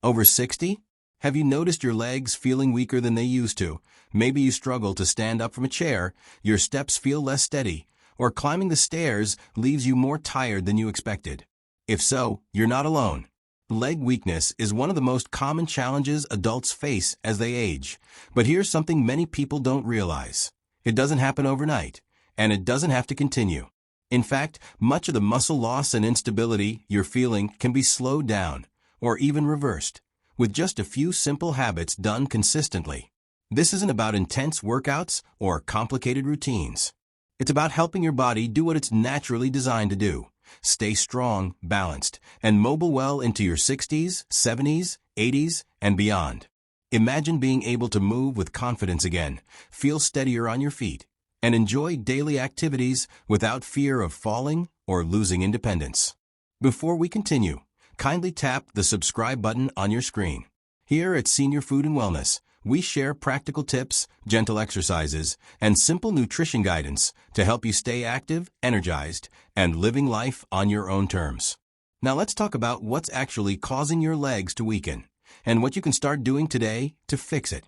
Over 60? Have you noticed your legs feeling weaker than they used to? Maybe you struggle to stand up from a chair, your steps feel less steady, or climbing the stairs leaves you more tired than you expected. If so, you're not alone. Leg weakness is one of the most common challenges adults face as they age. But here's something many people don't realize. It doesn't happen overnight, and it doesn't have to continue. In fact, much of the muscle loss and instability you're feeling can be slowed down, or even reversed, with just a few simple habits done consistently. This isn't about intense workouts or complicated routines. It's about helping your body do what it's naturally designed to do. Stay strong, balanced, and mobile well into your 60s, 70s, 80s, and beyond. Imagine being able to move with confidence again, feel steadier on your feet, and enjoy daily activities without fear of falling or losing independence. Before we continue, kindly tap the subscribe button on your screen. Here at Senior Food and Wellness, we share practical tips, gentle exercises, and simple nutrition guidance to help you stay active, energized, and living life on your own terms. Now let's talk about what's actually causing your legs to weaken, and what you can start doing today to fix it.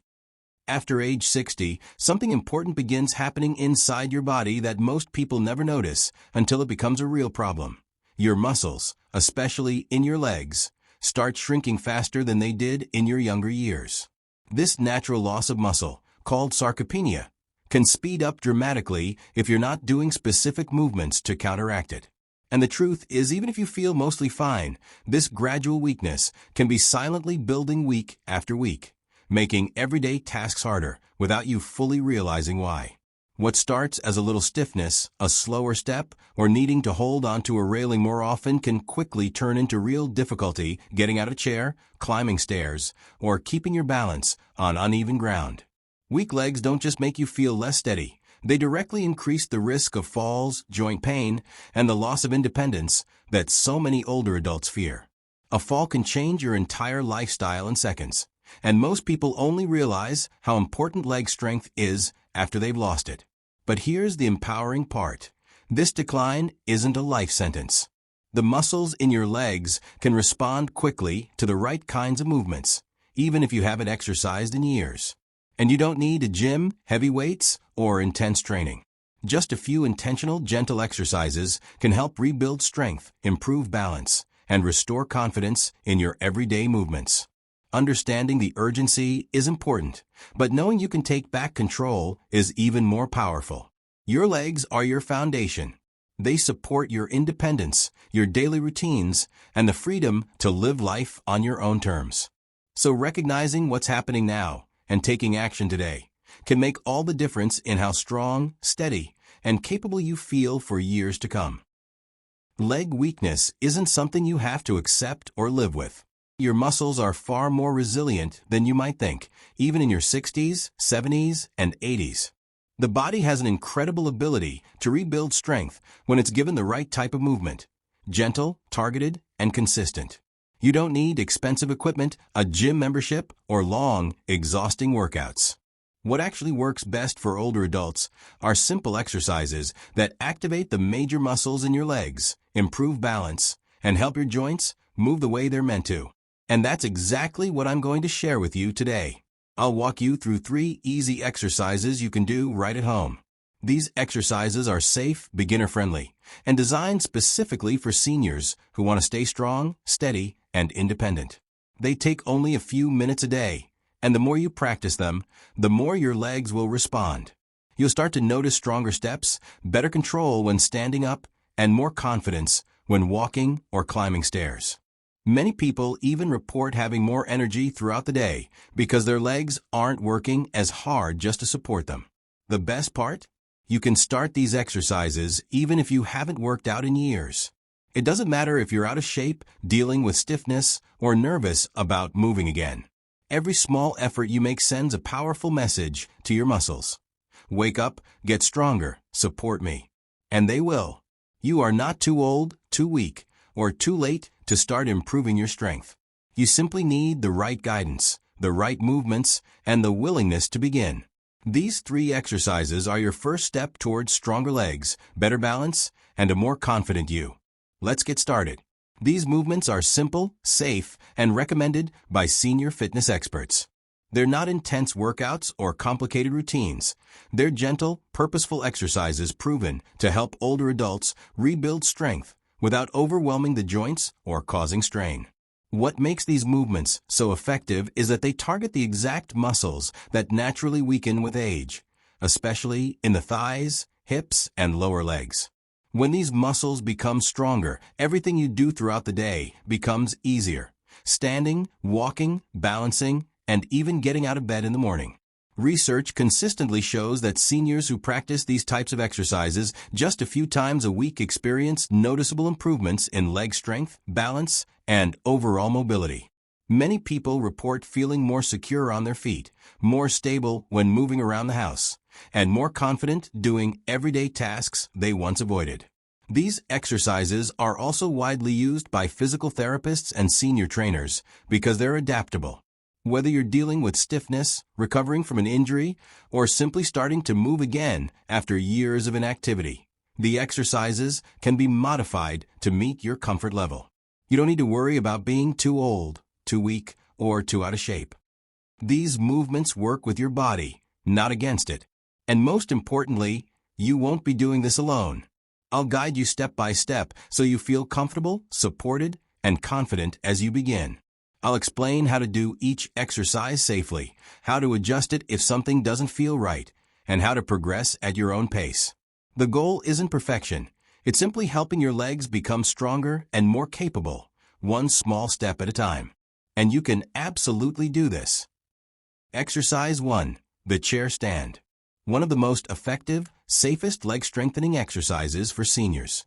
After age 60, something important begins happening inside your body that most people never notice until it becomes a real problem. Your muscles, especially in your legs, start shrinking faster than they did in your younger years. This natural loss of muscle, called sarcopenia, can speed up dramatically if you're not doing specific movements to counteract it. And the truth is, even if you feel mostly fine, this gradual weakness can be silently building week after week, making everyday tasks harder without you fully realizing why. What starts as a little stiffness, a slower step, or needing to hold onto a railing more often can quickly turn into real difficulty getting out of a chair, climbing stairs, or keeping your balance on uneven ground. Weak legs don't just make you feel less steady. They directly increase the risk of falls, joint pain, and the loss of independence that so many older adults fear. A fall can change your entire lifestyle in seconds, and most people only realize how important leg strength is after they've lost it. But here's the empowering part. This decline isn't a life sentence. The muscles in your legs can respond quickly to the right kinds of movements, even if you haven't exercised in years. And you don't need a gym, heavy weights, or intense training. Just a few intentional, gentle exercises can help rebuild strength, improve balance, and restore confidence in your everyday movements. Understanding the urgency is important, but knowing you can take back control is even more powerful. Your legs are your foundation. They support your independence, your daily routines, and the freedom to live life on your own terms. So recognizing what's happening now and taking action today can make all the difference in how strong, steady, and capable you feel for years to come. Leg weakness isn't something you have to accept or live with. Your muscles are far more resilient than you might think, even in your 60s, 70s, and 80s. The body has an incredible ability to rebuild strength when it's given the right type of movement: gentle, targeted, and consistent. You don't need expensive equipment, a gym membership, or long, exhausting workouts. What actually works best for older adults are simple exercises that activate the major muscles in your legs, improve balance, and help your joints move the way they're meant to. And that's exactly what I'm going to share with you today. I'll walk you through 3 easy exercises you can do right at home. These exercises are safe, beginner-friendly, and designed specifically for seniors who want to stay strong, steady, and independent. They take only a few minutes a day, and the more you practice them, the more your legs will respond. You'll start to notice stronger steps, better control when standing up, and more confidence when walking or climbing stairs. Many people even report having more energy throughout the day because their legs aren't working as hard just to support them. The best part? You can start these exercises even if you haven't worked out in years. It doesn't matter if you're out of shape, dealing with stiffness, or nervous about moving again. Every small effort you make sends a powerful message to your muscles. Wake up, get stronger, support me. And they will. You are not too old, too weak, or too late to start improving your strength. You simply need the right guidance, the right movements, and the willingness to begin. These 3 exercises are your first step towards stronger legs, better balance, and a more confident you. Let's get started. These movements are simple, safe, and recommended by senior fitness experts. They're not intense workouts or complicated routines. They're gentle, purposeful exercises proven to help older adults rebuild strength without overwhelming the joints or causing strain. What makes these movements so effective is that they target the exact muscles that naturally weaken with age, especially in the thighs, hips, and lower legs. When these muscles become stronger, everything you do throughout the day becomes easier. Standing, walking, balancing, and even getting out of bed in the morning. Research consistently shows that seniors who practice these types of exercises just a few times a week experience noticeable improvements in leg strength, balance, and overall mobility. Many people report feeling more secure on their feet, more stable when moving around the house, and more confident doing everyday tasks they once avoided. These exercises are also widely used by physical therapists and senior trainers because they're adaptable. Whether you're dealing with stiffness, recovering from an injury, or simply starting to move again after years of inactivity, the exercises can be modified to meet your comfort level. You don't need to worry about being too old, too weak, or too out of shape. These movements work with your body, not against it. And most importantly, you won't be doing this alone. I'll guide you step by step so you feel comfortable, supported, and confident as you begin. I'll explain how to do each exercise safely, how to adjust it if something doesn't feel right, and how to progress at your own pace. The goal isn't perfection. It's simply helping your legs become stronger and more capable, one small step at a time. And you can absolutely do this. Exercise 1. The chair stand. One of the most effective, safest leg strengthening exercises for seniors.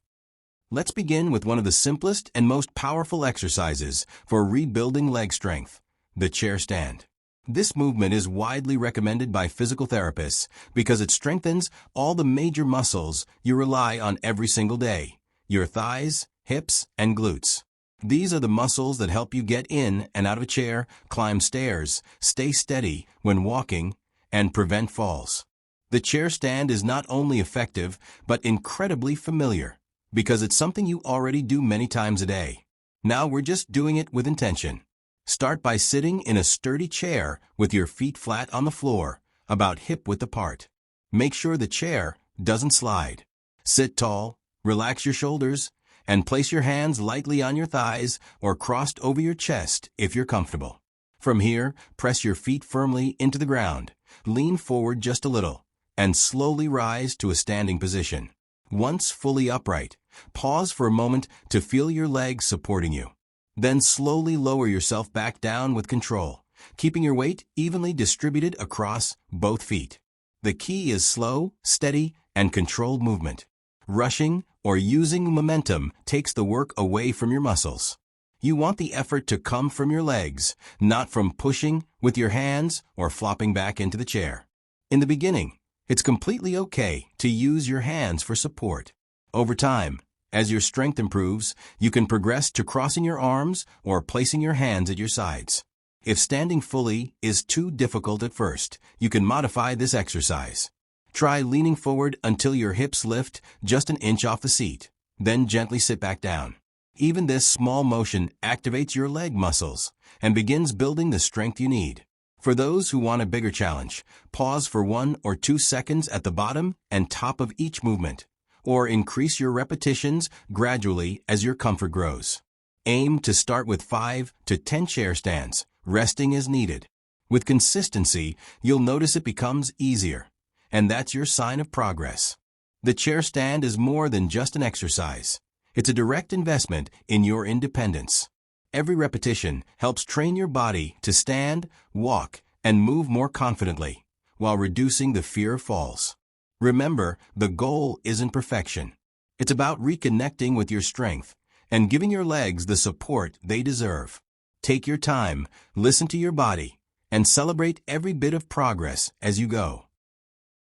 Let's begin with one of the simplest and most powerful exercises for rebuilding leg strength, the chair stand. This movement is widely recommended by physical therapists because it strengthens all the major muscles you rely on every single day, your thighs, hips, and glutes. These are the muscles that help you get in and out of a chair, climb stairs, stay steady when walking, and prevent falls. The chair stand is not only effective, but incredibly familiar, because it's something you already do many times a day. Now we're just doing it with intention. Start by sitting in a sturdy chair with your feet flat on the floor, about hip-width apart. Make sure the chair doesn't slide. Sit tall, relax your shoulders, and place your hands lightly on your thighs or crossed over your chest if you're comfortable. From here, press your feet firmly into the ground, lean forward just a little, and slowly rise to a standing position. Once fully upright, pause for a moment to feel your legs supporting you. Then slowly lower yourself back down with control, keeping your weight evenly distributed across both feet. The key is slow, steady, and controlled movement. Rushing or using momentum takes the work away from your muscles. You want the effort to come from your legs, not from pushing with your hands or flopping back into the chair. In the beginning, it's completely okay to use your hands for support. Over time, as your strength improves, you can progress to crossing your arms or placing your hands at your sides. If standing fully is too difficult at first, you can modify this exercise. Try leaning forward until your hips lift just an inch off the seat, then gently sit back down. Even this small motion activates your leg muscles and begins building the strength you need. For those who want a bigger challenge, pause for 1 or 2 seconds at the bottom and top of each movement, or increase your repetitions gradually as your comfort grows. Aim to start with 5 to 10 chair stands, resting as needed. With consistency, you'll notice it becomes easier, and that's your sign of progress. The chair stand is more than just an exercise. It's a direct investment in your independence. Every repetition helps train your body to stand, walk, and move more confidently, while reducing the fear of falls. Remember, the goal isn't perfection. It's about reconnecting with your strength and giving your legs the support they deserve. Take your time, listen to your body, and celebrate every bit of progress as you go.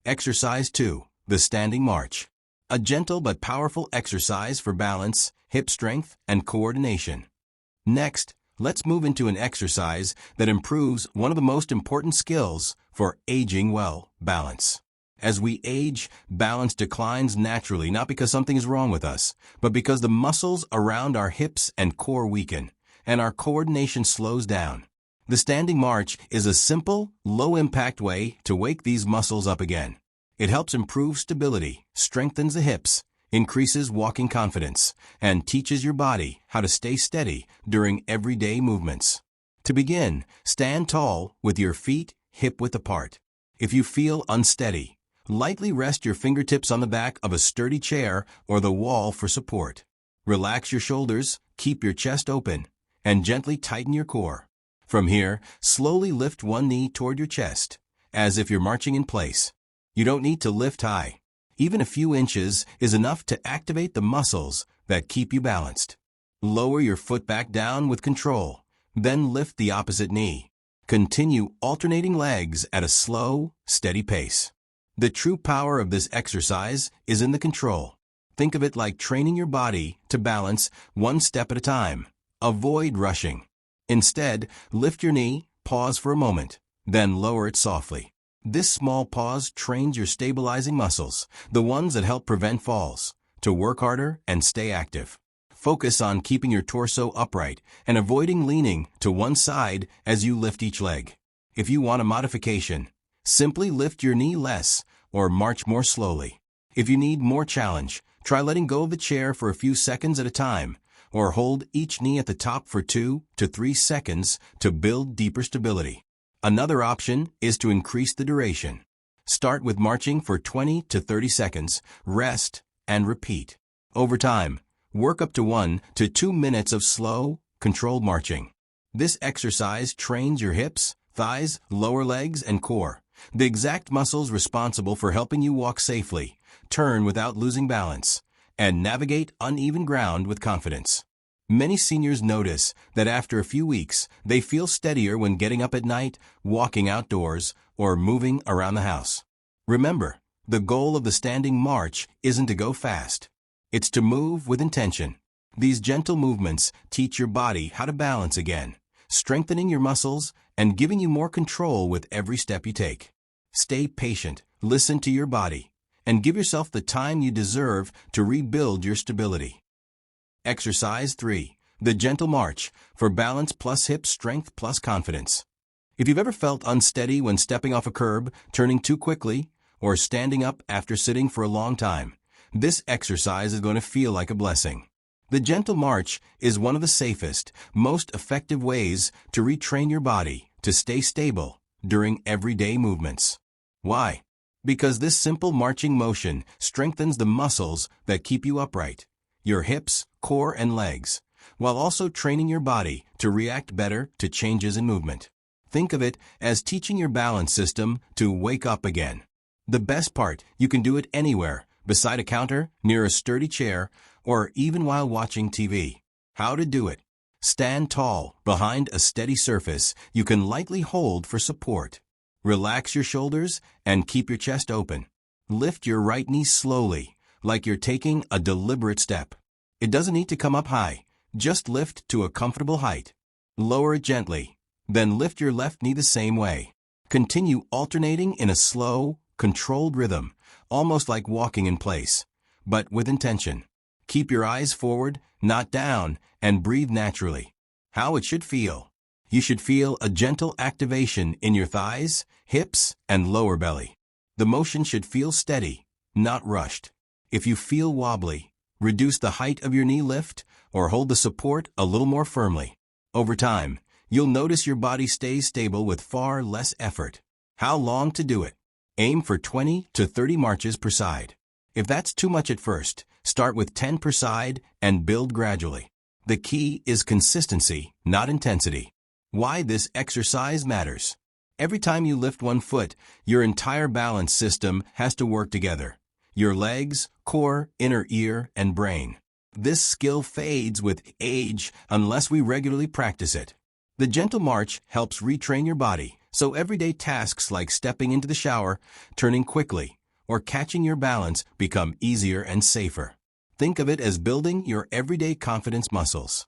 Exercise 2. The Standing March. A gentle but powerful exercise for balance, hip strength, and coordination. Next, let's move into an exercise that improves one of the most important skills for aging well, balance. As we age, balance declines naturally, not because something is wrong with us, but because the muscles around our hips and core weaken, and our coordination slows down. The standing march is a simple, low-impact way to wake these muscles up again. It helps improve stability, strengthens the hips, increases walking confidence, and teaches your body how to stay steady during everyday movements. To begin, stand tall with your feet hip-width apart. If you feel unsteady, lightly rest your fingertips on the back of a sturdy chair or the wall for support. Relax your shoulders, keep your chest open, and gently tighten your core. From here, slowly lift one knee toward your chest, as if you're marching in place. You don't need to lift high. Even a few inches is enough to activate the muscles that keep you balanced. Lower your foot back down with control, then lift the opposite knee. Continue alternating legs at a slow, steady pace. The true power of this exercise is in the control. Think of it like training your body to balance one step at a time. Avoid rushing. Instead, lift your knee, pause for a moment, then lower it softly. This small pause trains your stabilizing muscles, the ones that help prevent falls, to work harder and stay active. Focus on keeping your torso upright and avoiding leaning to one side as you lift each leg. If you want a modification, simply lift your knee less or march more slowly. If you need more challenge, try letting go of the chair for a few seconds at a time, or hold each knee at the top for 2 to 3 seconds to build deeper stability. Another option is to increase the duration. Start with marching for 20 to 30 seconds, rest, and repeat. Over time, work up to 1 to 2 minutes of slow, controlled marching. This exercise trains your hips, thighs, lower legs, and core, the exact muscles responsible for helping you walk safely, turn without losing balance, and navigate uneven ground with confidence. Many seniors notice that after a few weeks, they feel steadier when getting up at night, walking outdoors, or moving around the house. Remember, the goal of the standing march isn't to go fast. It's to move with intention. These gentle movements teach your body how to balance again, strengthening your muscles and giving you more control with every step you take. Stay patient, listen to your body, and give yourself the time you deserve to rebuild your stability. Exercise 3. The Gentle March, for balance plus hip strength plus confidence. If you've ever felt unsteady when stepping off a curb, turning too quickly, or standing up after sitting for a long time, this exercise is going to feel like a blessing. The Gentle March is one of the safest, most effective ways to retrain your body to stay stable during everyday movements. Why? Because this simple marching motion strengthens the muscles that keep you upright, your hips, core, and legs, while also training your body to react better to changes in movement. Think of it as teaching your balance system to wake up again. The best part, you can do it anywhere, beside a counter, near a sturdy chair, or even while watching TV. How to do it? Stand tall, behind a steady surface you can lightly hold for support. Relax your shoulders and keep your chest open. Lift your right knee slowly, like you're taking a deliberate step. It doesn't need to come up high, just lift to a comfortable height. Lower it gently, then lift your left knee the same way. Continue alternating in a slow, controlled rhythm, almost like walking in place, but with intention. Keep your eyes forward, not down, and breathe naturally. How it should feel. You should feel a gentle activation in your thighs, hips, and lower belly. The motion should feel steady, not rushed. If you feel wobbly, reduce the height of your knee lift or hold the support a little more firmly. Over time, you'll notice your body stays stable with far less effort. How long to do it? Aim for 20 to 30 marches per side. If that's too much at first, start with 10 per side and build gradually. The key is consistency, not intensity. Why this exercise matters. Every time you lift one foot, your entire balance system has to work together. Your legs, core, inner ear, and brain. This skill fades with age unless we regularly practice it. The Gentle March helps retrain your body, so everyday tasks like stepping into the shower, turning quickly, or catching your balance become easier and safer. Think of it as building your everyday confidence muscles.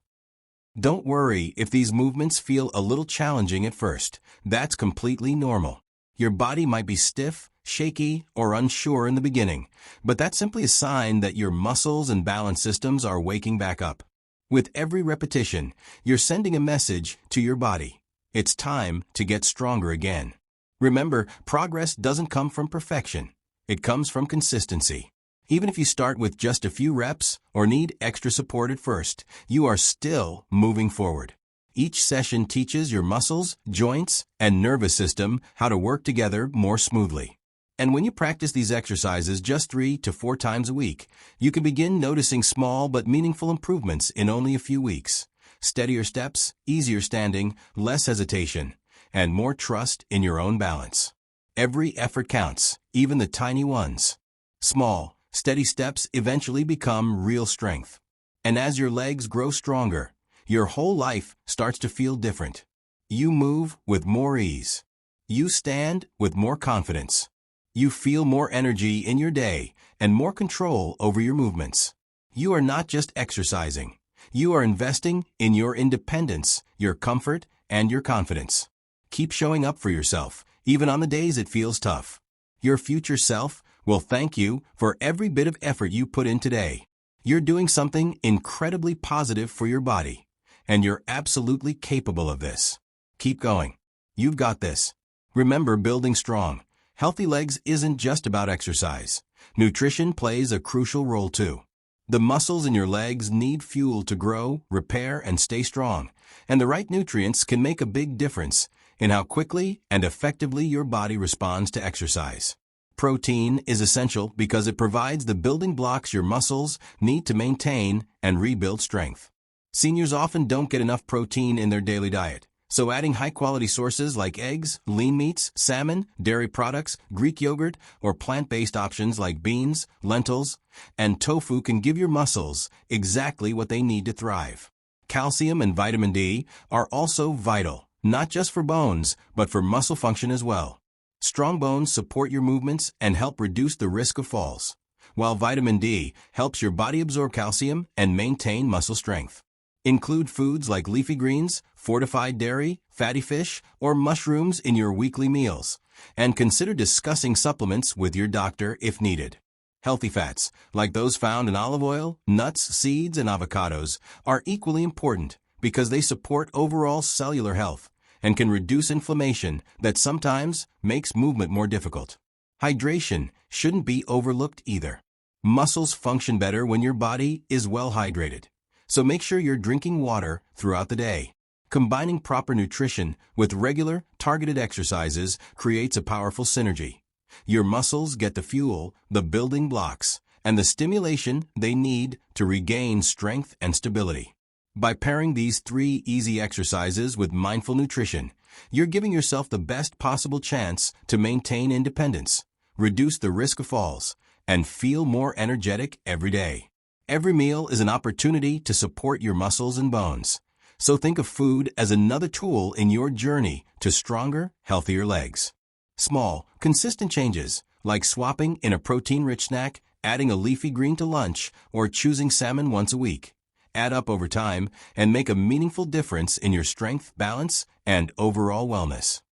Don't worry if these movements feel a little challenging at first. That's completely normal. Your body might be stiff, shaky, or unsure in the beginning, but that's simply a sign that your muscles and balance systems are waking back up. With every repetition, you're sending a message to your body. It's time to get stronger again. Remember, progress doesn't come from perfection. It comes from consistency. Even if you start with just a few reps or need extra support at first, you are still moving forward. Each session teaches your muscles, joints, and nervous system how to work together more smoothly. And when you practice these exercises just 3 to 4 times a week, you can begin noticing small but meaningful improvements in only a few weeks. Steadier steps, easier standing, less hesitation, and more trust in your own balance. Every effort counts, even the tiny ones. Small, steady steps eventually become real strength. And as your legs grow stronger, your whole life starts to feel different. You move with more ease. You stand with more confidence. You feel more energy in your day and more control over your movements. You are not just exercising. You are investing in your independence, your comfort, and your confidence. Keep showing up for yourself, even on the days it feels tough. Your future self will thank you for every bit of effort you put in today. You're doing something incredibly positive for your body, and you're absolutely capable of this. Keep going. You've got this. Remember, building strong, healthy legs isn't just about exercise. Nutrition plays a crucial role too. The muscles in your legs need fuel to grow, repair, and stay strong, and the right nutrients can make a big difference in how quickly and effectively your body responds to exercise. Protein is essential because it provides the building blocks your muscles need to maintain and rebuild strength. Seniors often don't get enough protein in their daily diet, so adding high-quality sources like eggs, lean meats, salmon, dairy products, Greek yogurt, or plant-based options like beans, lentils, and tofu can give your muscles exactly what they need to thrive. Calcium and vitamin D are also vital, not just for bones, but for muscle function as well. Strong bones support your movements and help reduce the risk of falls, while vitamin D helps your body absorb calcium and maintain muscle strength. Include foods like leafy greens, fortified dairy, fatty fish, or mushrooms in your weekly meals, and consider discussing supplements with your doctor if needed. Healthy fats, like those found in olive oil, nuts, seeds, and avocados, are equally important because they support overall cellular health and can reduce inflammation that sometimes makes movement more difficult. Hydration shouldn't be overlooked either. Muscles function better when your body is well hydrated, so make sure you're drinking water throughout the day. Combining proper nutrition with regular, targeted exercises creates a powerful synergy. Your muscles get the fuel, the building blocks, and the stimulation they need to regain strength and stability. By pairing these 3 easy exercises with mindful nutrition, you're giving yourself the best possible chance to maintain independence, reduce the risk of falls, and feel more energetic every day. Every meal is an opportunity to support your muscles and bones. So think of food as another tool in your journey to stronger, healthier legs. Small, consistent changes, like swapping in a protein-rich snack, adding a leafy green to lunch, or choosing salmon once a week, add up over time and make a meaningful difference in your strength, balance, and overall wellness.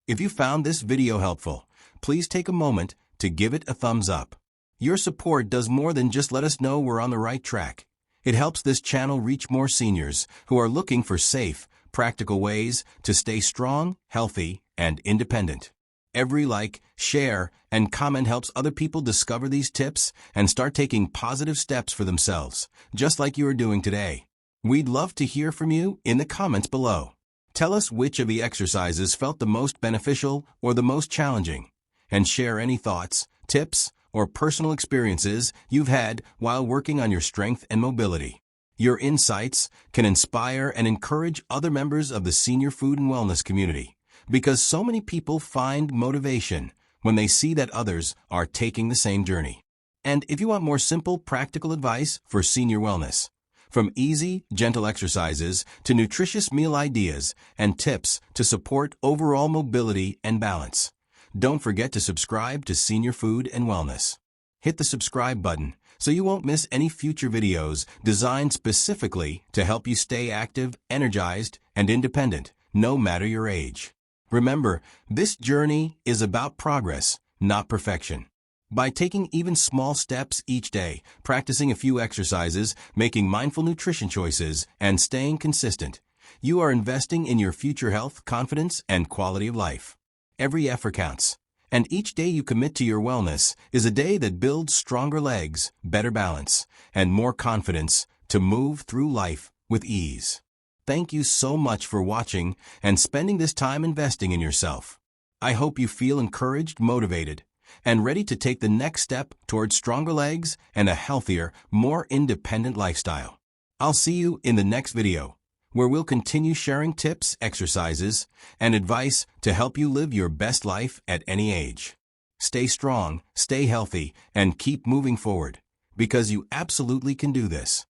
If you found this video helpful, please take a moment to give it a thumbs up. Your support does more than just let us know we're on the right track. It helps this channel reach more seniors who are looking for safe, practical ways to stay strong, healthy, and independent. Every like, share, and comment helps other people discover these tips and start taking positive steps for themselves, just like you are doing today. We'd love to hear from you in the comments below. Tell us which of the exercises felt the most beneficial or the most challenging, and share any thoughts, tips, or personal experiences you've had while working on your strength and mobility. Your insights can inspire and encourage other members of the senior food and wellness community, because so many people find motivation when they see that others are taking the same journey. And if you want more simple, practical advice for senior wellness, from easy, gentle exercises to nutritious meal ideas and tips to support overall mobility and balance, don't forget to subscribe to Senior Food and Wellness. Hit the subscribe button so you won't miss any future videos designed specifically to help you stay active, energized, and independent, no matter your age. Remember, this journey is about progress, not perfection. By taking even small steps each day, practicing a few exercises, making mindful nutrition choices, and staying consistent, you are investing in your future health, confidence, and quality of life. Every effort counts, and each day you commit to your wellness is a day that builds stronger legs, better balance, and more confidence to move through life with ease. Thank you so much for watching and spending this time investing in yourself. I hope you feel encouraged, motivated, and ready to take the next step towards stronger legs and a healthier, more independent lifestyle. I'll see you in the next video, where we'll continue sharing tips, exercises, and advice to help you live your best life at any age. Stay strong, stay healthy, and keep moving forward, because you absolutely can do this.